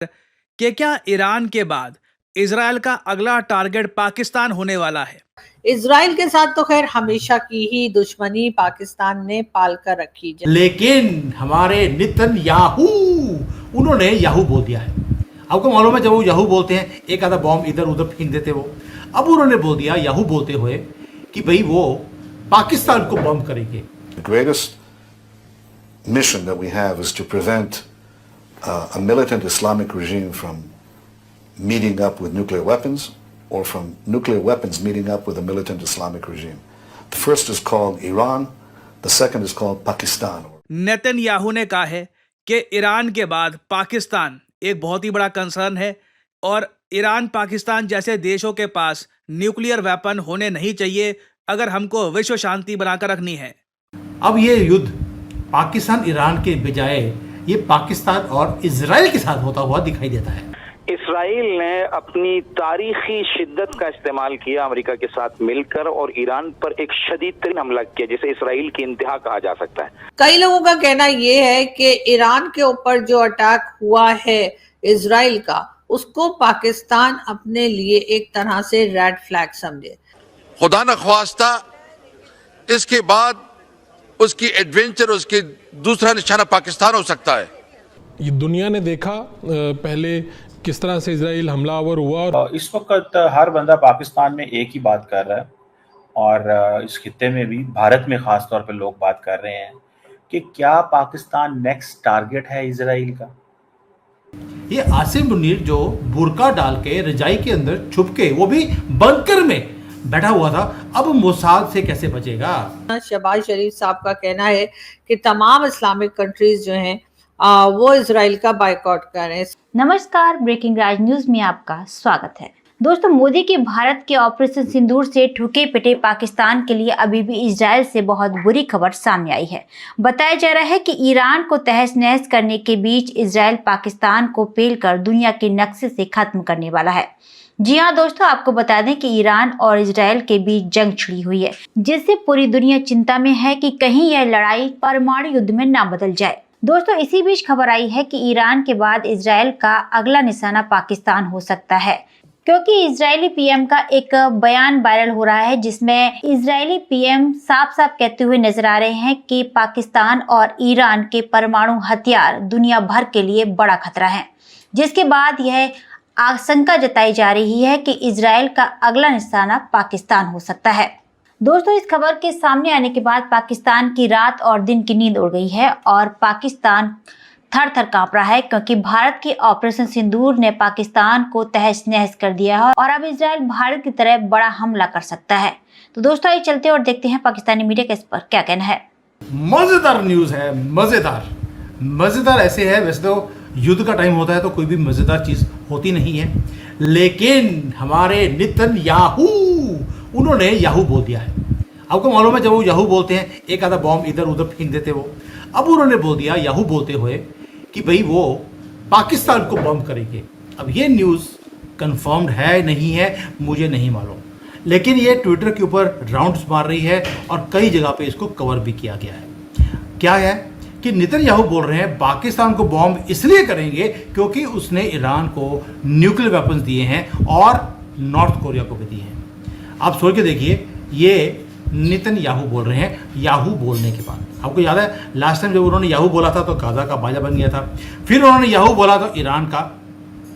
कि क्या ईरान के बाद इजराइल का अगला टारगेट पाकिस्तान होने वाला है। इजराइल के साथ तो खैर हमेशा की ही दुश्मनी पाकिस्तान ने पाल कर रखी, लेकिन हमारे नेतन्याहू उन्होंने याहू बोल दिया है। आपको मालूम है, जब वो याहू बोलते हैं एक आधा बॉम्ब इधर उधर फेंक देते वो। अब उन्होंने बोल दिया याहू बोलते हुए कि भाई वो पाकिस्तान को बॉम्ब करेंगे। The greatest mission that we have is to prevent a militant Islamic regime from meeting up with nuclear weapons or from nuclear weapons meeting up with a militant Islamic regime. The first is called Iran, the second is called Pakistan. Netanyahu ने कहा है कि Iran के बाद पाकिस्तान एक बहुत ही बड़ा concern है और ईरान पाकिस्तान जैसे देशों के पास न्यूक्लियर वेपन होने नहीं चाहिए अगर हमको विश्व शांति बनाकर रखनी है। अब ये युद्ध पाकिस्तान ईरान के बजाय ये पाकिस्तान और इजराइल के साथ होता हुआ दिखाई देता है। इसराइल ने अपनी तारीखी शिद्दत का इस्तेमाल किया अमेरिका के साथ मिलकर और ईरान पर एक शदीद तरीन हमला किया जिसे इसराइल की इंतहा कहा जा सकता है। कई लोगों का कहना ये है कि ईरान के ऊपर जो अटैक हुआ है इजराइल का, उसको पाकिस्तान अपने लिए एक तरह से रेड फ्लैग समझे। खुदा न ख्वास्ता इसके बाद उसकी एडवेंचर, उसकी दूसरा निशाना पाकिस्तान हो सकता है। ये दुनिया ने देखा पहले किस तरह से इजराइल हमलावर हुआ और इस वक्त हर बंदा पाकिस्तान में एक ही बात कर रहा है और इस खित्ते में भी भारत में खास तौर पर लोग बात कर रहे हैं कि क्या पाकिस्तान नेक्स्ट टारगेट है इजराइल का। ये आसिम मुनीर जो बुर्का डाल के रजाई के अंदर छुप के वो भी बंकर में बैठा हुआ था, अब मोसाद से कैसे बचेगा। शहबाज शरीफ साहब का कहना है कि तमाम इस्लामिक कंट्रीज जो हैं वो इजराइल का बायकॉट करें। नमस्कार, ब्रेकिंग राज न्यूज में आपका स्वागत है। दोस्तों, मोदी के भारत के ऑपरेशन सिंदूर से ठुके पिटे पाकिस्तान के लिए अभी भी इजराइल से बहुत बुरी खबर सामने आई है। बताया जा रहा है कि ईरान को तहस नहस करने के बीच इजराइल पाकिस्तान को पेलकर दुनिया के नक्शे से खत्म करने वाला है। जी हाँ दोस्तों, आपको बता दें कि ईरान और इजराइल के बीच जंग छिड़ी हुई है, जिससे पूरी दुनिया चिंता में है कि कहीं यह लड़ाई परमाणु युद्ध में ना बदल जाए। दोस्तों, इसी बीच खबर आई है कि ईरान के बाद इजराइल का अगला निशाना पाकिस्तान हो सकता है, क्योंकि इजरायली पीएम का एक बयान वायरल हो रहा है जिसमें इजरायली पीएम साफ साफ कहते हुए नजर आ रहे हैं कि पाकिस्तान और ईरान के परमाणु हथियार दुनिया भर के लिए बड़ा खतरा है, जिसके बाद यह आशंका जताई जा रही है कि इजराइल का अगला निशाना पाकिस्तान हो सकता है। दोस्तों, इस खबर के सामने आने के बाद पाकिस्तान की रात और दिन की नींद उड़ गई है और पाकिस्तान थर थर कांप रहा है, क्योंकि भारत के ऑपरेशन सिंदूर ने पाकिस्तान को तहस नहस कर दिया है और अब इजराइल भारत की तरह बड़ा हमला कर सकता है। तो दोस्तों, आइए चलते और देखते हैं पाकिस्तानी मीडिया का इस पर क्या कहना है। मजेदार न्यूज है, मजेदार ऐसे है। वैसे तो युद्ध का टाइम होता है तो कोई भी मजेदार चीज होती नहीं है, लेकिन हमारे नेतन्याहू उन्होंने याहू बोल दिया है। आपको मालूम है, जब वो याहू बोलते हैं एक आधा बॉम्ब इधर उधर फेंक देते वो। अब उन्होंने बोल दिया याहू बोलते हुए कि भाई वो पाकिस्तान को बॉम्ब करेंगे। अब ये न्यूज़ कंफर्म्ड है नहीं है मुझे नहीं मालूम, लेकिन ये ट्विटर के ऊपर राउंड्स मार रही है और कई जगह पे इसको कवर भी किया गया है। क्या है कि नेतन्याहू बोल रहे हैं पाकिस्तान को बॉम्ब इसलिए करेंगे क्योंकि उसने ईरान को न्यूक्लियर वेपन्स दिए हैं और नॉर्थ कोरिया को भी दिए हैं। आप सोच के देखिए, ये नेतन्याहू बोल रहे हैं याहू बोलने के बाद। आपको याद है लास्ट टाइम जब उन्होंने याहू बोला था तो गाजा का बाजा बन गया था, फिर उन्होंने याहू बोला तो ईरान का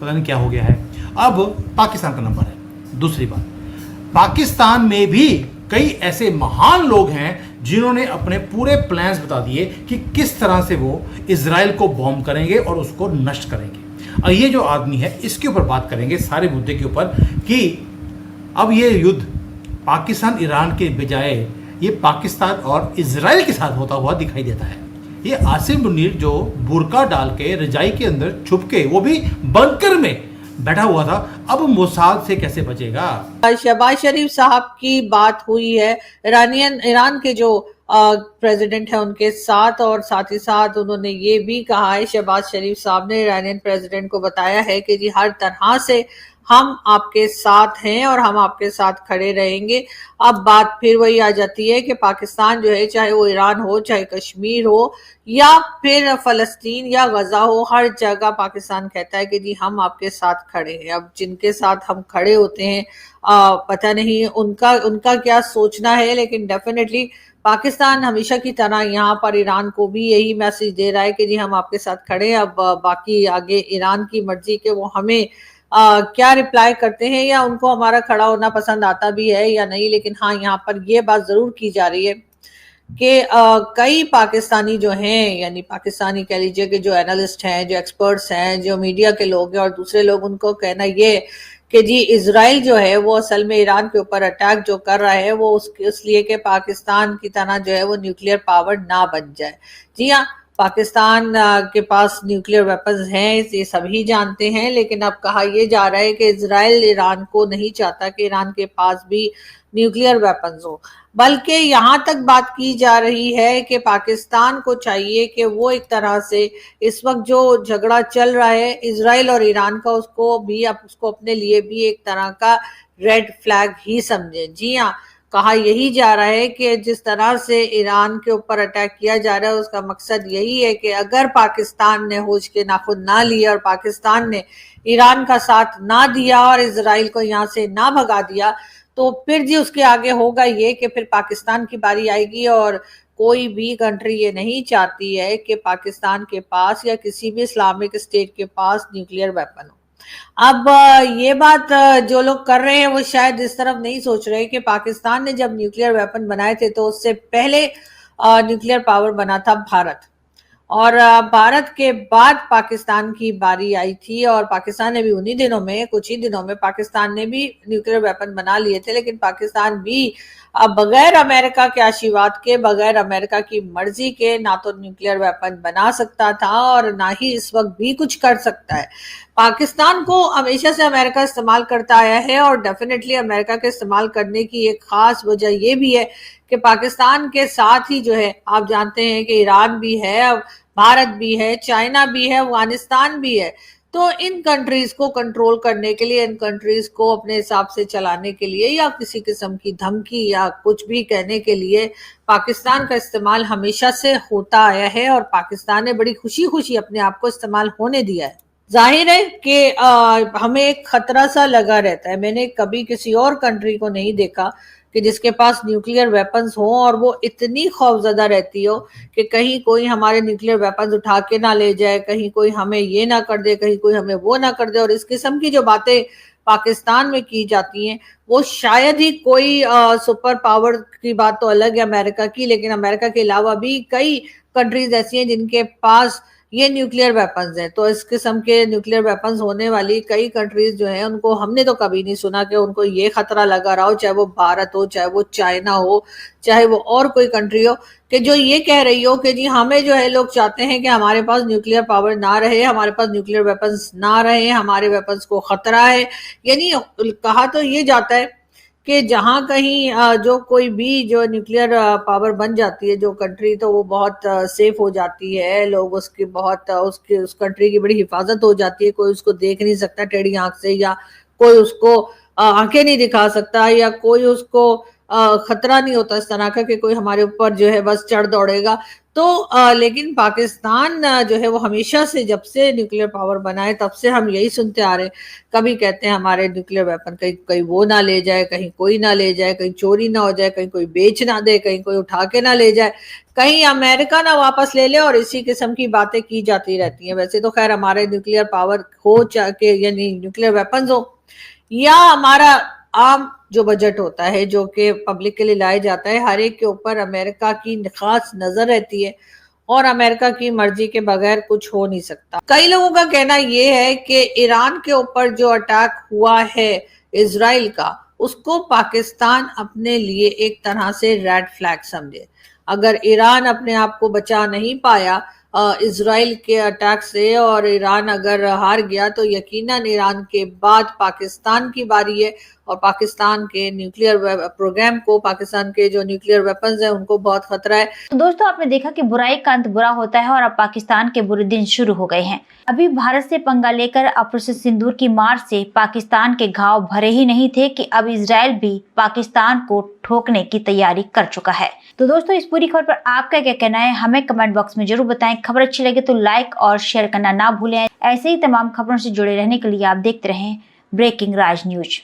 पता नहीं क्या हो गया है। अब पाकिस्तान का नंबर है। दूसरी बात, पाकिस्तान में भी कई ऐसे महान लोग हैं जिन्होंने अपने पूरे प्लान्स बता दिए कि किस तरह से वो इजराइल को बॉम्ब करेंगे और उसको नष्ट करेंगे। और ये जो आदमी है इसके ऊपर बात करेंगे सारे मुद्दे के ऊपर कि अब ये युद्ध पाकिस्तान ईरान के बजाय ये पाकिस्तान और इजराइल के साथ होता हुआ दिखाई देता है। ये आसिम मुनीर जो बुर्का डाल के रजाई के अंदर छुप के वो भी बंकर में बैठा हुआ था, अब मोसाद से कैसे बचेगा। शहबाज शरीफ साहब की बात हुई है ईरान के जो प्रेसिडेंट है उनके साथ, और साथ ही साथ उन्होंने ये भी कहा है, शहबाज शरीफ साहब ने ईरानियन प्रेसिडेंट को बताया है कि जी हर तरह से हम आपके साथ हैं और हम आपके साथ खड़े रहेंगे। अब बात फिर वही आ जाती है कि पाकिस्तान जो है, चाहे वो ईरान हो, चाहे कश्मीर हो, या फिर फलस्तीन या गजा हो, हर जगह पाकिस्तान कहता है कि जी हम आपके साथ खड़े हैं। अब जिनके साथ हम खड़े होते हैं, पता नहीं उनका क्या सोचना है, लेकिन डेफिनेटली पाकिस्तान हमेशा की तरह यहाँ पर ईरान को भी यही मैसेज दे रहा है कि जी हम आपके साथ खड़े हैं। अब बाकी आगे ईरान की मर्जी के वो हमें क्या रिप्लाई करते हैं, या उनको हमारा खड़ा होना पसंद आता भी है या नहीं। लेकिन हाँ, यहाँ पर ये बात जरूर की जा रही है कि कई पाकिस्तानी जो हैं, यानी पाकिस्तानी कह लीजिए कि जो एनालिस्ट हैं, जो एक्सपर्ट्स हैं, जो मीडिया के लोग हैं और दूसरे लोग, उनको कहना ये कि जी इजराइल जो है वो असल में ईरान के ऊपर अटैक जो कर रहा है वो इसलिए कि पाकिस्तान की तरह जो है वो न्यूक्लियर पावर ना बन जाए। जी हाँ, पाकिस्तान के पास न्यूक्लियर वेपन्स हैं, ये सभी जानते हैं, लेकिन अब कहा यह जा रहा है कि इजराइल ईरान को नहीं चाहता कि ईरान के पास भी न्यूक्लियर वेपन्स हो, बल्कि यहां तक बात की जा रही है कि पाकिस्तान को चाहिए कि वो एक तरह से इस वक्त जो झगड़ा चल रहा है इजराइल और ईरान का, उसको अपने लिए भी एक तरह का रेड फ्लैग ही समझे। जी हाँ, कहा यही जा रहा है कि जिस तरह से ईरान के ऊपर अटैक किया जा रहा है उसका मकसद यही है कि अगर पाकिस्तान ने होश के नाखून ना लिए और पाकिस्तान ने ईरान का साथ ना दिया और इजराइल को यहाँ से ना भगा दिया, तो फिर जी उसके आगे होगा ये कि फिर पाकिस्तान की बारी आएगी। और कोई भी कंट्री ये नहीं चाहती है कि पाकिस्तान के पास या किसी भी इस्लामिक स्टेट के पास न्यूक्लियर वेपन हो। अब ये बात जो लोग कर रहे हैं वो शायद इस तरफ नहीं सोच रहे कि पाकिस्तान ने जब न्यूक्लियर वेपन बनाए थे तो उससे पहले न्यूक्लियर पावर बना था भारत, और भारत के बाद पाकिस्तान की बारी आई थी और पाकिस्तान ने भी उन्हीं दिनों में, कुछ ही दिनों में पाकिस्तान ने भी न्यूक्लियर वेपन बना लिए थे। लेकिन पाकिस्तान भी बगैर अमेरिका के आशीर्वाद के, बगैर अमेरिका की मर्जी के ना तो न्यूक्लियर वेपन बना सकता था और ना ही इस वक्त भी कुछ कर सकता है। पाकिस्तान को हमेशा से अमेरिका इस्तेमाल करता आया है और डेफिनेटली अमेरिका के इस्तेमाल करने की एक खास वजह ये भी है कि पाकिस्तान के साथ ही जो है, आप जानते हैं कि ईरान भी है, भारत भी है, चाइना भी है, अफगानिस्तान भी है। तो इन कंट्रीज को कंट्रोल करने के लिए, इन कंट्रीज को अपने हिसाब से चलाने के लिए या किसी किस्म की धमकी या कुछ भी कहने के लिए पाकिस्तान का इस्तेमाल हमेशा से होता आया है और पाकिस्तान ने बड़ी खुशी खुशी अपने आप को इस्तेमाल होने दिया है। जाहिर है कि हमें एक खतरा सा लगा रहता है। मैंने कभी किसी और कंट्री को नहीं देखा कि जिसके पास न्यूक्लियर वेपन्स हो और वो इतनी खौफजदा रहती हो कि कहीं कोई हमारे न्यूक्लियर वेपन्स उठा के ना ले जाए, कहीं कोई हमें ये ना कर दे, कहीं कोई हमें वो ना कर दे। और इस किस्म की जो बातें पाकिस्तान में की जाती हैं वो शायद ही कोई सुपर पावर की बात तो अलग है अमेरिका की, लेकिन अमेरिका के अलावा भी कई कंट्रीज ऐसी हैं जिनके पास ये न्यूक्लियर वेपन्स हैं। तो इस किस्म के न्यूक्लियर वेपन्स होने वाली कई कंट्रीज जो हैं उनको हमने तो कभी नहीं सुना कि उनको ये खतरा लगा रहा हो, चाहे वो भारत हो, चाहे वो चाइना हो, चाहे वो और कोई कंट्री हो, कि जो ये कह रही हो कि जी हमें जो है, लोग चाहते हैं कि हमारे पास न्यूक्लियर पावर ना रहे, हमारे पास न्यूक्लियर वेपन्स ना रहे, हमारे वेपन्स को खतरा है। यानी कहा तो ये जाता है कि जहां कहीं जो कोई भी जो न्यूक्लियर पावर बन जाती है जो कंट्री, तो वो बहुत सेफ हो जाती है, लोग उसकी बहुत उस कंट्री की बड़ी हिफाजत हो जाती है। कोई उसको देख नहीं सकता टेढ़ी आंख से, या कोई उसको आंखें नहीं दिखा सकता, या कोई उसको खतरा नहीं होता इस तरह का कि कोई हमारे ऊपर जो है बस चढ़ दौड़ेगा। तो लेकिन पाकिस्तान जो है वो हमेशा से, जब से न्यूक्लियर पावर बना है तब से हम यही सुनते आ रहे हैं। कभी कहते हैं हमारे न्यूक्लियर वेपन कहीं वो ना ले जाए, कहीं कोई ना ले जाए, कहीं चोरी ना हो जाए, कहीं कोई बेच ना दे, कहीं कोई उठा के ना ले जाए, कहीं अमेरिका ना वापस ले ले, और इसी किस्म की बातें की जाती रहती हैं। वैसे तो खैर हमारे न्यूक्लियर पावर हो, चाहे यानी न्यूक्लियर वेपन्स हो, या हमारा आम जो बजट होता है जो कि पब्लिक के लिए लाया जाता है, हर एक के ऊपर अमेरिका की खास नजर रहती है और अमेरिका की मर्जी के बगैर कुछ हो नहीं सकता। कई लोगों का कहना यह है कि ईरान के ऊपर जो अटैक हुआ है इजराइल का, उसको पाकिस्तान अपने लिए एक तरह से रेड फ्लैग समझे। अगर ईरान अपने आप को बचा नहीं पाया इजराइल के अटैक से और ईरान अगर हार गया, तो यकीनन ईरान के बाद पाकिस्तान की बारी है और पाकिस्तान के न्यूक्लियर प्रोग्राम को, पाकिस्तान के जो न्यूक्लियर वेपन्स हैं उनको बहुत खतरा है। तो दोस्तों आपने देखा कि बुराई का अंत बुरा होता है और अब पाकिस्तान के बुरे दिन शुरू हो गए हैं। अभी भारत से पंगा लेकर ऑपरेशन सिंदूर की मार से पाकिस्तान के घाव भरे ही नहीं थे कि अब इजराइल भी पाकिस्तान को ठोकने की तैयारी कर चुका है। तो दोस्तों इस पूरी खबर पर आपका क्या कहना है हमें कमेंट बॉक्स में जरूर बताएं। खबर अच्छी लगे तो लाइक और शेयर करना ना भूलें। ऐसे ही तमाम खबरों से जुड़े रहने के लिए आप देखते रहें ब्रेकिंग राज न्यूज।